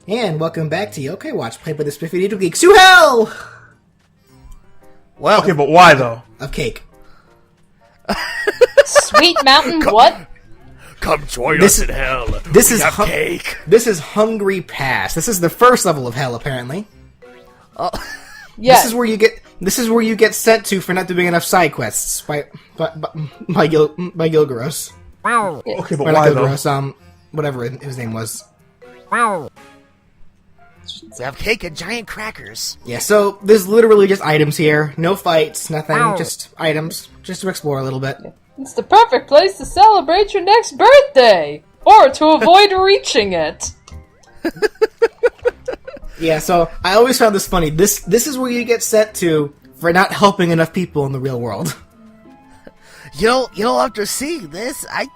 And welcome back to Yokai Watch, played by the SpiffyNeedleGeeks. To hell! Well, okay, but why though? Of cake. Sweet Mountain, what? Come join us in hell. This is cake. This is Hungry Pass. This is the first level of hell, apparently. Yes. This is where you get sent to for not doing enough side quests by Gilgaros. Okay, but Or not why though? Gilgaros, whatever his name was. We have cake and giant crackers. Yeah, so there's literally just items here. No fights, nothing, just items. Just to explore a little bit. It's the perfect place to celebrate your next birthday! Or to avoid reaching it! Yeah, so I always found this funny. This is where you get sent to for not helping enough people in the real world. You know, after seeing this, I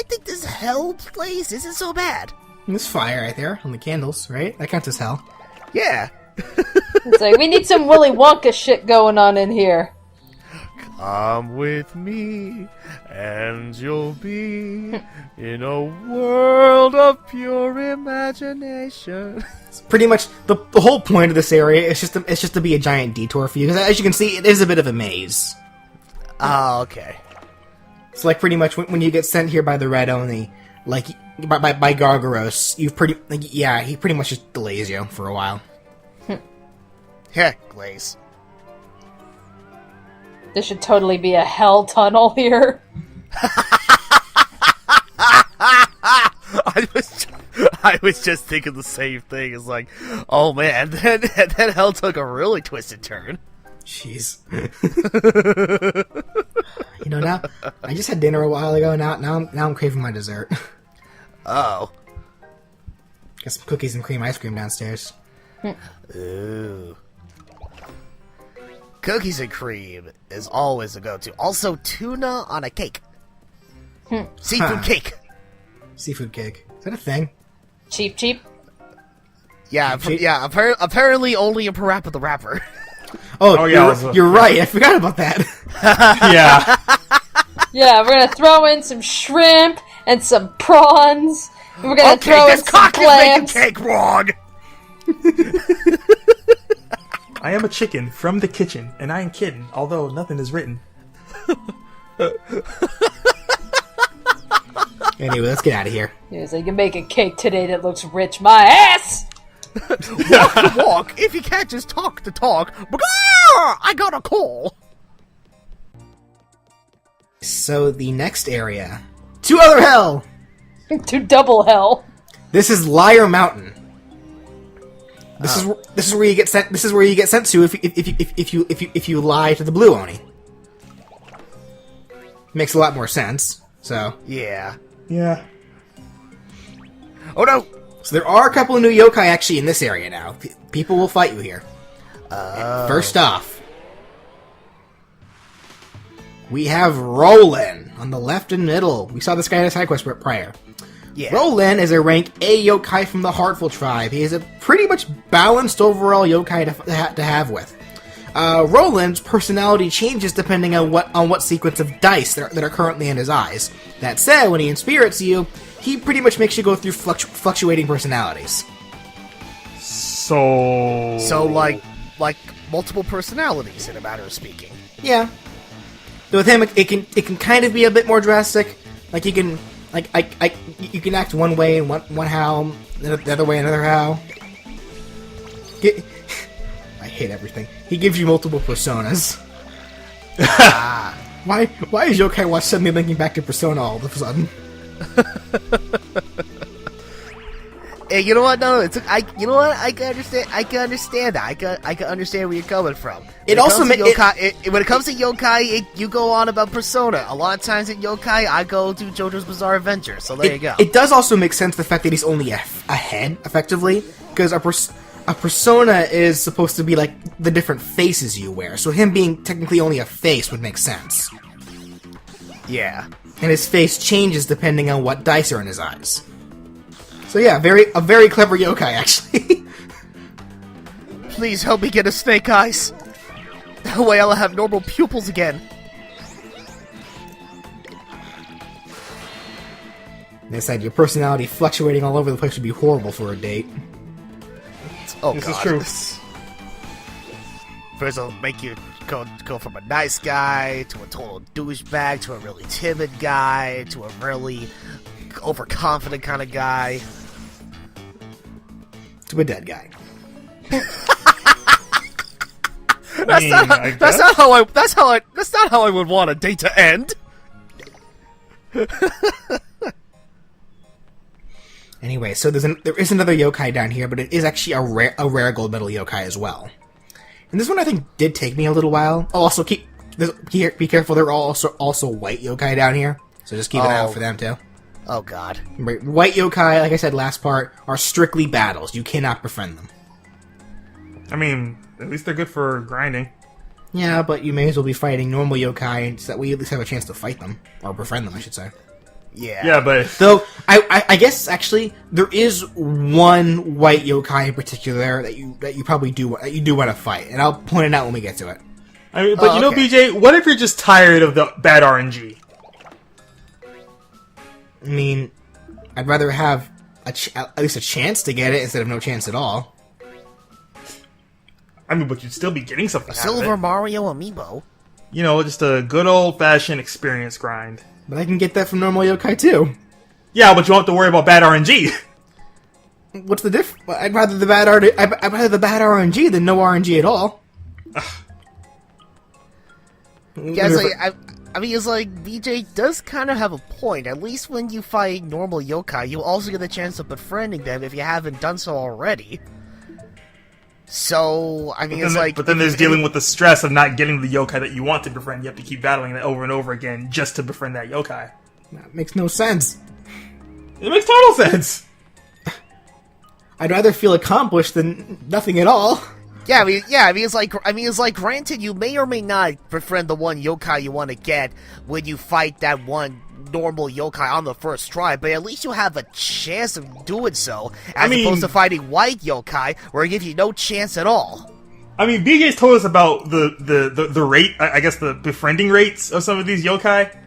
think this hell place isn't so bad. And there's fire right there on the candles, right? That counts as hell. Yeah. It's like, we need some Willy Wonka shit going on in here. Come with me, and you'll be in a world of pure imagination. It's pretty much the whole point of this area is just to be a giant detour for you, because as you can see, it is a bit of a maze. Oh, okay. It's like pretty much when you get sent here by the Red Oni, like by Gargaros, he pretty much just delays you for a while. Heck, Glaze. There should totally be a hell tunnel here. I was just thinking the same thing. It's like, oh man, that hell took a really twisted turn. Jeez. You know, now I just had dinner a while ago. Now I'm craving my dessert. Oh. Got some cookies and cream ice cream downstairs. Ooh. Cookies and cream is always a go-to. Also, tuna on a cake. Seafood cake. Seafood cake. Is that a thing? Cheap. Yeah, apparently only in Parappa the Rapper. Oh yeah, you're right. I forgot about that. Yeah. Yeah, we're gonna throw in some shrimp and some prawns. And we're gonna throw in this some cock is making clams. cake wrong! I am a chicken from the kitchen, and I ain't kidding, although nothing is written. Anyway, let's get out of here. Yeah, so you can make a cake today that looks rich. My ass! Walk the walk, if you can't just talk the talk. I got a call! So the next area, to other hell. To double hell. This is Liar Mountain. This is where you get sent. This is where you get sent to if you lie to the Blue Oni. Makes a lot more sense. So Yeah. Yeah. Oh no! so there are a couple of new yokai actually in this area now. People will fight you here. First off, we have Roland on the left and middle. We saw this guy in a side quest prior. Yeah. Roland is a rank A yokai from the Heartful tribe. He is a pretty much balanced overall yokai to have with. Roland's personality changes depending on what sequence of dice that are currently in his eyes. That said, when he inspirits you, he pretty much makes you go through fluctuating personalities. So like multiple personalities, in a matter of speaking. Yeah. So with him, it can kind of be a bit more drastic. Like you can you can act one way in one how, the other way another how. I hate everything. He gives you multiple personas. Why is Yokai Watch suddenly linking back to Persona all of a sudden? Hey, you know what? No, I can understand. I can understand that. I can understand where you're coming from. When it comes to yokai, you go on about Persona. A lot of times in yokai, I go to JoJo's Bizarre Adventure. So there you go. It does also make sense the fact that he's only a head, effectively, because a persona is supposed to be like the different faces you wear. So him being technically only a face would make sense. Yeah. And his face changes depending on what dice are in his eyes. So yeah, a very clever yokai, actually. Please help me get a snake eyes. That way I'll have normal pupils again. They said your personality fluctuating all over the place would be horrible for a date. Oh, This God. is true. First, it'll make you go from a nice guy to a total douchebag to a really timid guy to a really overconfident kind of guy To a dead guy. That's not how I would want a date to end. Anyway, so there is another yokai down here, but it is actually a rare gold medal yokai as well. And this one I think did take me a little while. Oh, also be careful. There are also white yokai down here, so just keep an eye out for them too. Oh God! Right, white yokai, like I said last part, are strictly battles. You cannot befriend them. I mean, at least they're good for grinding. Yeah, but you may as well be fighting normal yokai so that we at least have a chance to fight them or befriend them, I should say. Yeah, but Though, I guess, actually, there is one white yokai in particular that you probably do want to fight, and I'll point it out when we get to it. I mean, but okay. BJ, what if you're just tired of the bad RNG? I mean, I'd rather have at least a chance to get it instead of no chance at all. I mean, but you'd still be getting something out of Silver it. Mario amiibo. You know, just a good old-fashioned experience grind. But I can get that from normal yokai too. Yeah, but you won't have to worry about bad RNG. What's the diff? I'd rather the bad RNG than no RNG at all. Yeah, it's like, I mean, it's like BJ does kind of have a point. At least when you fight normal yokai, you also get the chance of befriending them if you haven't done so already. So, I mean, But then there's dealing with the stress of not getting the yokai that you want to befriend. You have to keep battling that over and over again just to befriend that yokai. That makes no sense. It makes total sense. I'd rather feel accomplished than nothing at all. I mean, it's like, granted, you may or may not befriend the one yokai you want to get when you fight that one normal yokai on the first try, but at least you have a chance of doing so, as opposed to fighting white yokai, where it gives you no chance at all. I mean, BJ's told us about the rate, I guess the befriending rates of some of these yokai.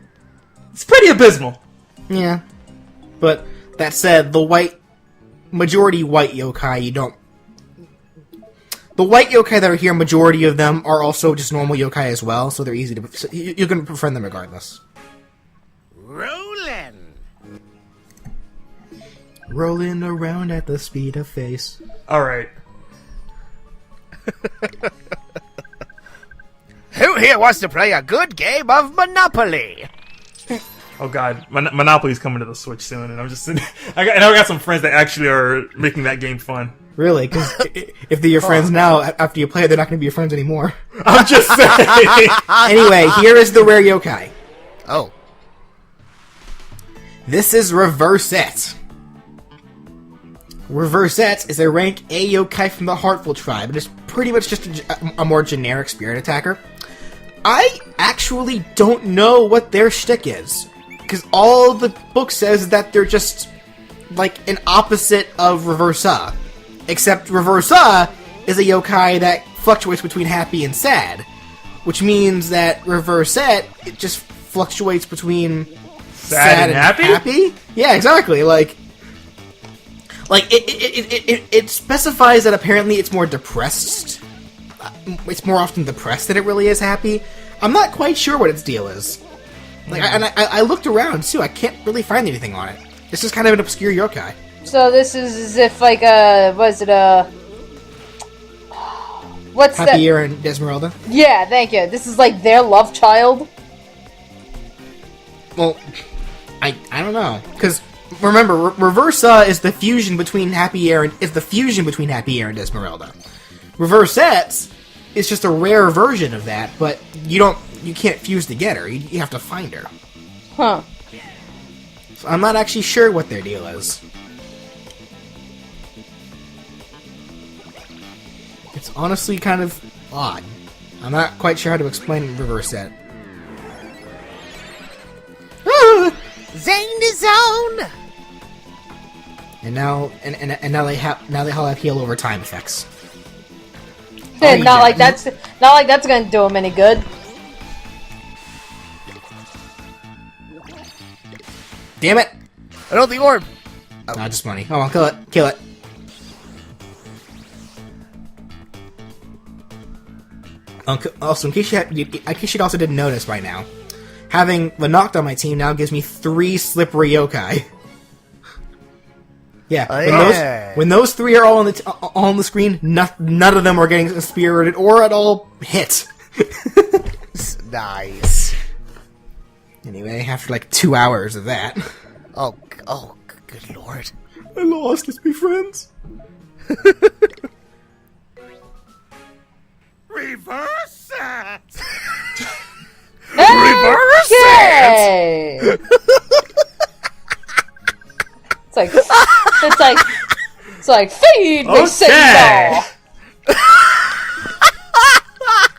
It's pretty abysmal. Yeah. But, that said, majority white yokai, you don't... The white yokai that are here, majority of them are also just normal yokai as well, so they're easy to... So you can befriend them regardless. Rolling around at the speed of face. Alright. Who here wants to play a good game of Monopoly? Oh god, Monopoly's coming to the Switch soon, and I'm just sitting... I got some friends that actually are making that game fun. Really? Because if they're your friends now, after you play it, they're not going to be your friends anymore. I'm just saying! Anyway, here is the rare yokai. Oh. This is Reverse-It. Reverse-It is a rank A yokai from the Heartful tribe. It is pretty much just a more generic spirit attacker. I actually don't know what their shtick is. Because all the book says is that they're just like an opposite of Reverse-A. Except Reverse-A is a yokai that fluctuates between happy and sad. Which means that Reverse-It, it just fluctuates between sad and happy? Yeah, exactly. Like it specifies that apparently it's more depressed. It's more often depressed than it really is happy. I'm not quite sure what its deal is. Like, I looked around too. I can't really find anything on it. It's just kind of an obscure yokai. So this is as if like what's Happy Year and Desmeralda? Yeah, thank you. This is like their love child. Well, I don't know, because remember, Reverse-A is the fusion between Happy Year and Desmeralda. Reverse-It is just a rare version of that, but you can't fuse to get her. You have to find her. Huh. So I'm not actually sure what their deal is. It's honestly kind of odd. I'm not quite sure how to explain Reverse-It. Zane the zone! And now they all have heal over time effects. Not like that's gonna do him any good. Damn it! I don't the orb! Oh. Just money. Oh, well, kill it. Kill it. Also, in case you also didn't notice by now, having the Noct on my team now gives me 3 slippery yokai. Yeah, when those 3 are all on the screen, none of them are getting spirited or at all hit. Nice. Anyway, after like 2 hours of that. Oh, good lord. I lost. Let's be friends. Reverse it! Reverse it! It's like feed me, Satan!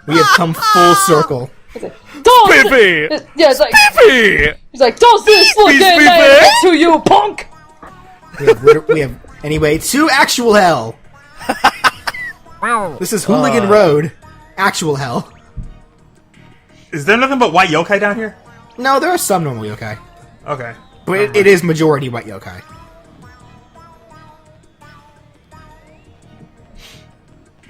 We have come full circle. Spiffy! Yeah, it's like Spiffy! He's like, don't this look at to you, punk! We have anyway 2 actual hell. This is Hooligan Road. Actual hell. Is there nothing but white yokai down here? No, there are some normal yokai. Okay. But it is majority white yokai.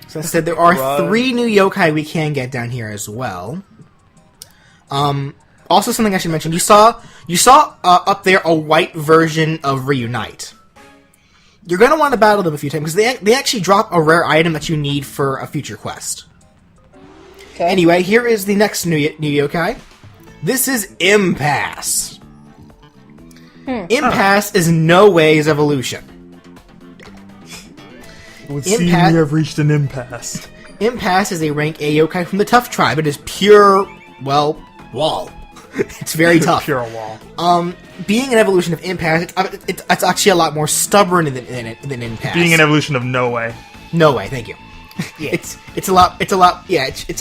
So I said there are 3 new yokai we can get down here as well. Also something I should mention, you saw up there a white version of Reunite. You're going to want to battle them a few times, because they actually drop a rare item that you need for a future quest. Okay. Anyway, here is the next new yokai. This is Impasse. Impasse is No Way's evolution. It would seem we have reached an impasse. Impasse is a rank A yokai from the Tough tribe. It is pure, well, wall. It's very tough. Pure wall. Being an evolution of Impasse, it's actually a lot more stubborn than Impasse. Being an evolution of No Way. No Way, thank you. Yeah. It's a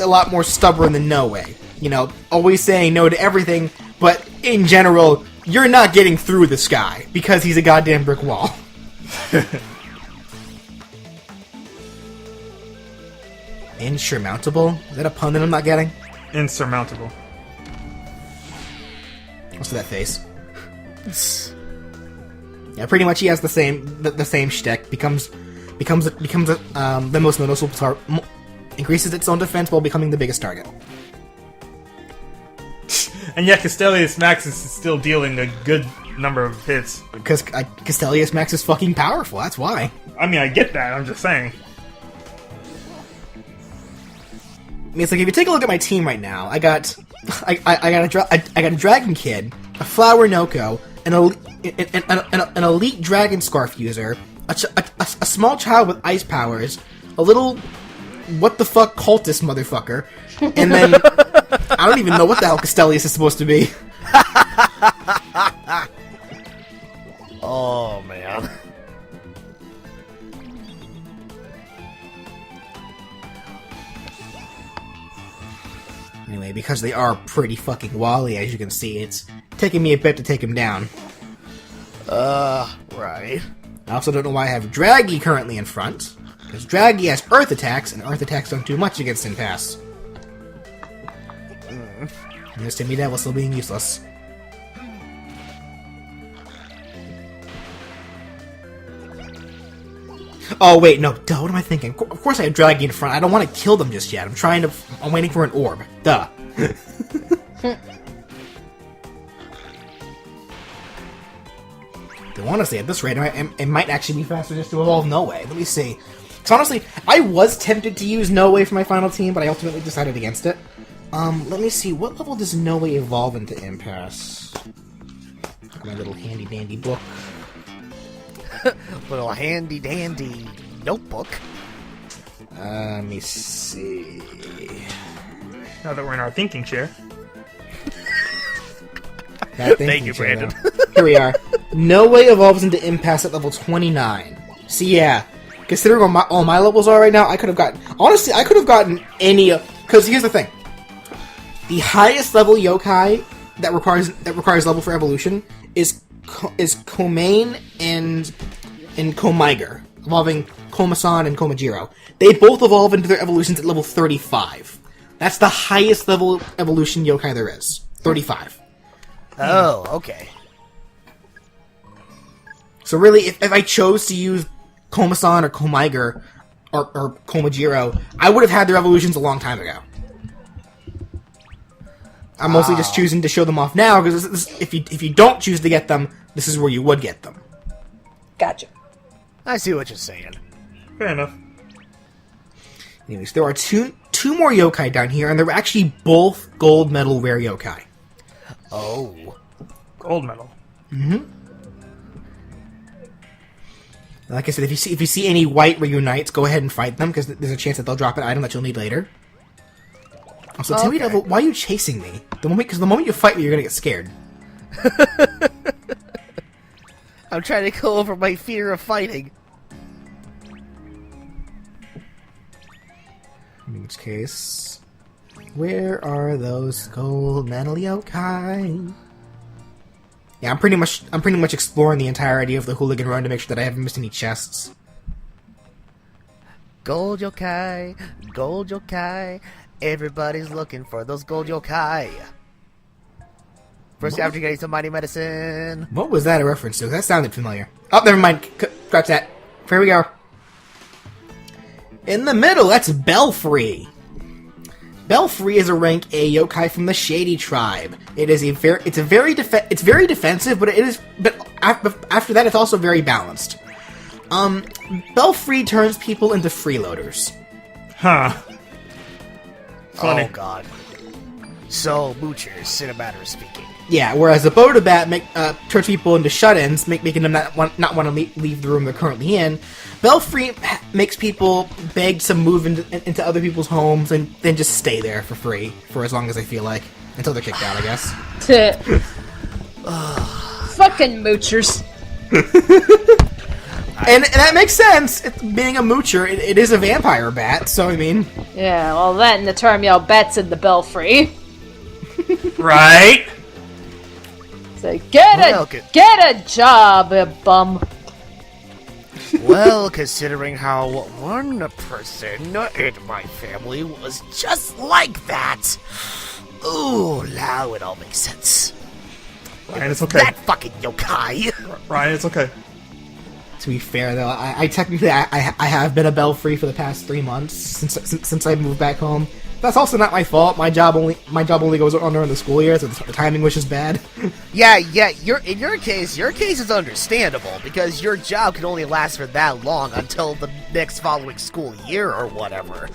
lot more stubborn than No Way. You know, always saying no to everything, but in general, you're not getting through this guy because he's a goddamn brick wall. Insurmountable? Is that a pun that I'm not getting? Insurmountable. What's that face? Yeah, pretty much he has the same shtick. Becomes the most noticeable target. Increases its own defense while becoming the biggest target. And yet Castellius Max is still dealing a good number of hits. Because Castellius Max is fucking powerful, that's why. I mean, I get that, I'm just saying. I mean, it's like, if you take a look at my team right now, I got a Dragon Kid, a Flower Noko, an elite Dragon Scarf user, a small child with ice powers, a little what-the-fuck cultist motherfucker, and then I don't even know what the hell Castellius is supposed to be. Oh, man. Anyway, because they are pretty fucking wally, as you can see, it's taking me a bit to take him down. Right. I also don't know why I have Draggy currently in front, because Draggy has Earth attacks, and Earth attacks don't do much against Impasse. And this Timmy Devil still being useless. Oh, wait, no, duh, what am I thinking? Of course I have Draggy in front. I don't want to kill them just yet. I'm waiting for an orb. Duh. Though honestly, at this rate, it might actually be faster just to evolve No Way. Let me see. Because honestly, I was tempted to use No Way for my final team, but I ultimately decided against it. Let me see. What level does No Way evolve into Impasse? My little handy-dandy book. Little handy-dandy notebook. Let me see. Now that we're in our thinking chair. Thank you, Brandon. Here we are. No Way evolves into Impasse at level 29. So yeah, considering all my levels are right now, I could have gotten... Honestly, I could have gotten any... Because here's the thing. The highest level yokai that requires level for evolution is Komain and Komiger, evolving Komasan and Komajiro. They both evolve into their evolutions at level 35. That's the highest level evolution yokai there is. 35. Oh, okay. So really, if I chose to use Komasan or Komiger or Komajiro, I would have had their evolutions a long time ago. I'm mostly just choosing to show them off now, because if you don't choose to get them, this is where you would get them. Gotcha. I see what you're saying. Fair enough. Anyways, there are two more yokai down here, and they're actually both gold medal rare yokai. Oh. Gold medal. Mm-hmm. Like I said, if you see any white reunites, go ahead and fight them, because there's a chance that they'll drop an item that you'll need later. Also, Timmy Devil, why are you chasing me? Because the moment you fight me, you're gonna get scared. I'm trying to go over my fear of fighting. In which case, where are those gold medal yokai? Yeah, I'm pretty much exploring the entirety of the Hooligan Run to make sure that I haven't missed any chests. Gold yokai, gold yokai. Everybody's looking for those gold yokai. First, after getting some mighty medicine. What was that a reference to? That sounded familiar. Oh, never mind. Scratch that. Here we go. In the middle, that's Belfry. Belfry is a rank A yokai from the Shady Tribe. It's very defensive, but after that, it's also very balanced. Belfry turns people into freeloaders. Huh. Funny. Oh god. So, moochers, in a matter of speaking. Yeah, whereas a Bodabat turns people into shut-ins, making them not want to leave the room they're currently in. Belfry makes people beg to move into other people's homes and then just stay there for free for as long as they feel like. Until they're kicked out, I guess. Fucking moochers. And that makes sense. Being a moocher, it is a vampire bat, so I mean... Yeah, well then the term y'all bats in the Belfry. Right? So get a job, bum. Well, considering how one person in my family was just like that. Ooh, now it all makes sense. Ryan, it's okay. That fucking yokai. Ryan, it's okay. To be fair, though, I technically I have been a Belfry for the past 3 months since I moved back home. That's also not my fault. My job only goes on during the school year, so the timing was just bad. Yeah. In your case is understandable because your job can only last for that long until the next following school year or whatever.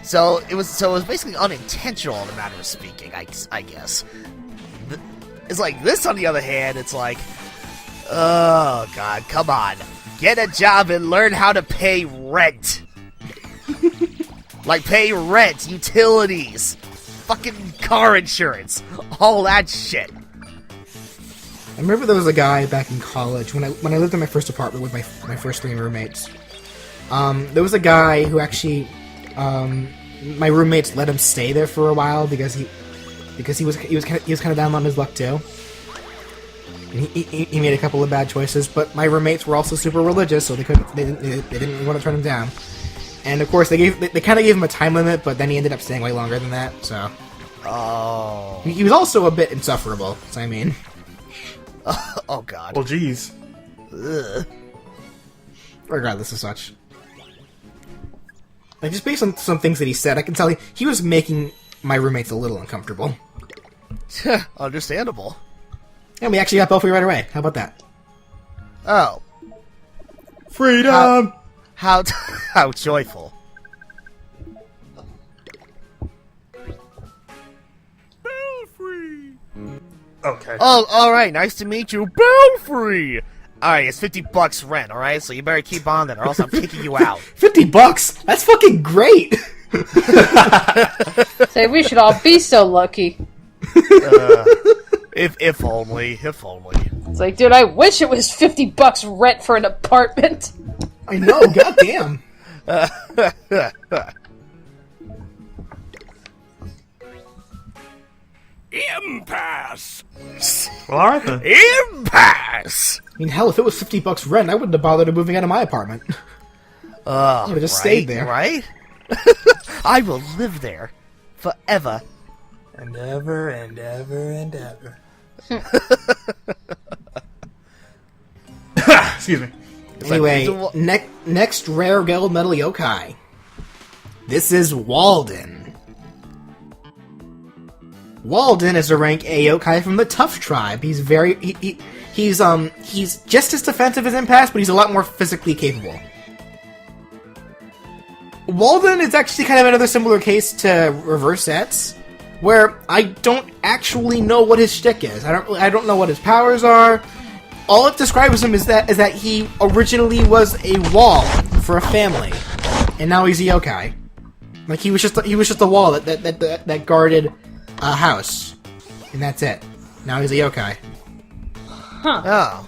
So it was basically unintentional in a matter of speaking, I guess. It's like this, on the other hand, it's like, oh god, come on, get a job and learn how to pay rent. Like pay rent, utilities, fucking car insurance, all that shit. I remember there was a guy back in college when I lived in my first apartment with my first 3 roommates. There was a guy who actually, my roommates let him stay there for a while because he was kind of down on his luck too. And he made a couple of bad choices, but my roommates were also super religious, so they didn't want to turn him down. And of course, they kind of gave him a time limit, but then he ended up staying way longer than that. So, he was also a bit insufferable. So I mean, oh god. Well, geez. Ugh. Regardless of such, like just based on some things that he said, I can tell he was making my roommates a little uncomfortable. Understandable. And we actually got Belfry right away. How about that? Oh. Freedom! How joyful. Belfry! Okay. Oh, alright, nice to meet you, Belfry! Alright, it's $50 rent, alright? So you better keep on then, or else I'm kicking you out. $50? That's fucking great! Say, we should all be so lucky. If only. It's like, dude, I wish it was $50 rent for an apartment. I know, goddamn. Impasse! Well, alright then. Impasse! I mean, hell, if it was $50 rent, I wouldn't have bothered moving out of my apartment. I would have just stayed there. Right? I will live there. Forever. And ever and ever and ever. Excuse me. Anyway, next rare gold medal yokai. This is Walden. Walden is a rank A yokai from the Tough tribe. He's he's just as defensive as Impasse, but he's a lot more physically capable. Walden is actually kind of another similar case to Reverse Sets, where I don't actually know what his shtick is. I don't know what his powers are. All it describes him is that he originally was a wall for a family, and now he's a yokai. Like he was just a wall that guarded a house, and that's it. Now he's a yokai. Huh. Oh.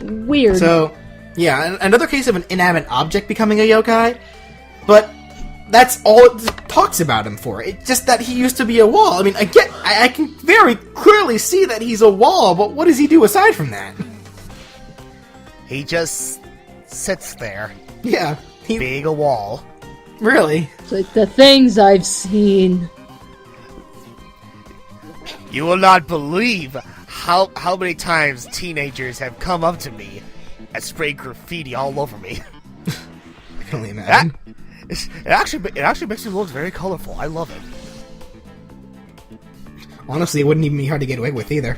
Weird. So, yeah, another case of an inanimate object becoming a yokai, but that's all it talks about him for. It's just that he used to be a wall. I mean, I can very clearly see that he's a wall, but what does he do aside from that? He just sits there, Yeah, being a wall. really. It's like the things I've seen. You will not believe how many times teenagers have come up to me and sprayed graffiti all over me. I can only imagine. It actually makes me look very colorful. I love it. Honestly, it wouldn't even be hard to get away with either.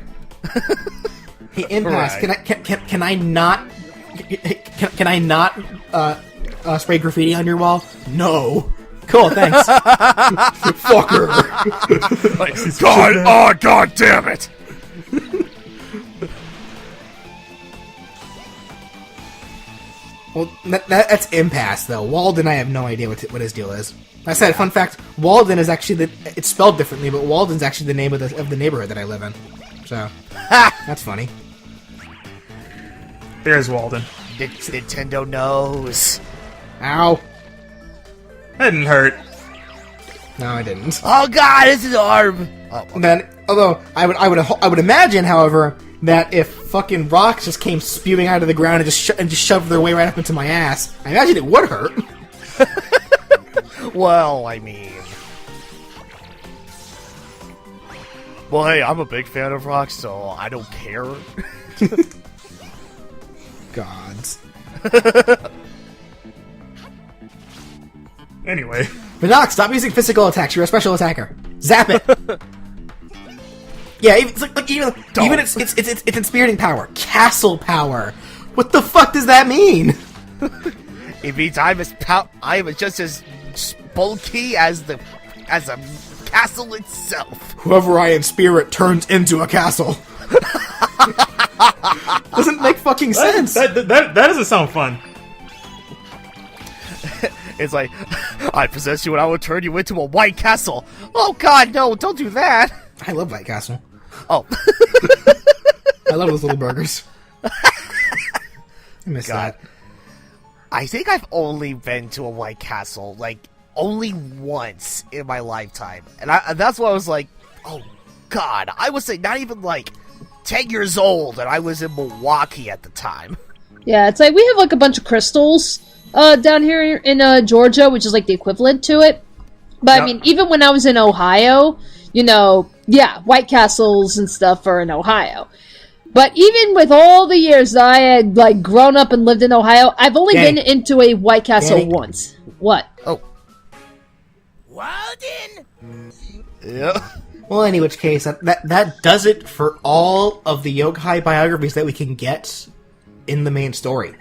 Hey, Impasse, Right. can I not spray graffiti on your wall? No. Cool, thanks. Fucker. God damn it! Well, that's Impasse, though. Walden, I have no idea what his deal is. I said, fun fact, Walden is actually it's spelled differently, but Walden's actually the name of the neighborhood that I live in. So, that's funny. There's Walden. Nintendo knows. Ow. That didn't hurt. No, I didn't. Oh god, it's his arm! Oh, And then, although I would imagine, however, that if fucking rocks just came spewing out of the ground and just shoved their way right up into my ass, I imagine it would hurt. well, I mean... Well, hey, I'm a big fan of rock, so I don't care. Gods. Anyway. Vinox, stop using physical attacks. You're a special attacker. Zap it. Yeah, even it's inspiriting power, castle power. What the fuck does that mean? It means I'm just as bulky as a castle itself. Whoever I inspirit turns into a castle. Doesn't make fucking sense. That doesn't sound fun. It's like, I possess you and I will turn you into a white castle. Oh god, no, don't do that. I love White Castle. Oh. I love those little burgers. I miss God. that. I think I've only been to a White Castle, like, only once in my lifetime. And that's why I was like, oh god, I was like not even like 10 years old and I was in Milwaukee at the time. Yeah, it's like we have like a bunch of crystals down here in Georgia, which is like the equivalent to it. But I mean, even when I was in Ohio, White Castles and stuff are in Ohio. But even with all the years that I had like grown up and lived in Ohio, I've only been into a White Castle once. What? Oh. Walden! Yeah. Well, in which case, that does it for all of the yokai biographies that we can get in the main story.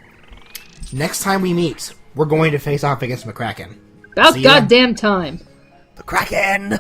Next time we meet, we're going to face off against McCracken. About goddamn time. The Kraken!